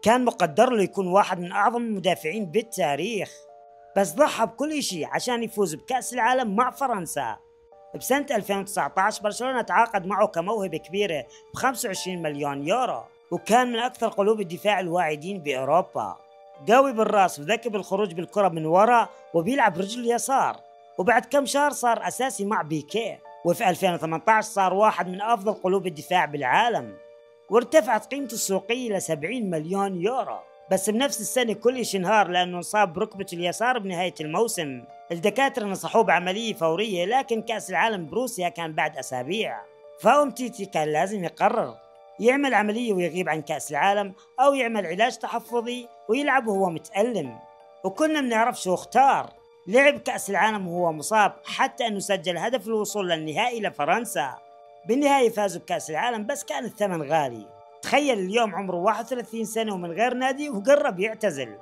وكان مقدر له يكون واحد من أعظم المدافعين بالتاريخ، بس ضحى بكل شيء عشان يفوز بكأس العالم مع فرنسا. بسنة 2019 برشلونة تعاقد معه كموهبة كبيرة ب 25 مليون يورو، وكان من أكثر قلوب الدفاع الواعدين بأوروبا. قوي بالراس وذكي بالخروج بالكرة من وراء وبيلعب رجل اليسار، وبعد كم شهر صار أساسي مع بيكيه، وفي 2018 صار واحد من أفضل قلوب الدفاع بالعالم، وارتفعت قيمته السوقية إلى 70 مليون يورو. بس بنفس السنة كل شيء انهار لأنه انصاب بركبته اليسار بنهاية الموسم. الدكاترة نصحوه بعملية فورية، لكن كأس العالم بروسيا كان بعد أسابيع، فأومتيتي كان لازم يقرر يعمل عملية ويغيب عن كأس العالم، أو يعمل علاج تحفظي ويلعب وهو متألم. وكنا بنعرف شو اختار، لعب كأس العالم وهو مصاب، حتى أنه سجل هدف الوصول للنهائي لفرنسا. بالنهاية فازوا بكأس العالم، بس كان الثمن غالي. تخيل اليوم عمره 31 سنة ومن غير نادي وقرب يعتزل.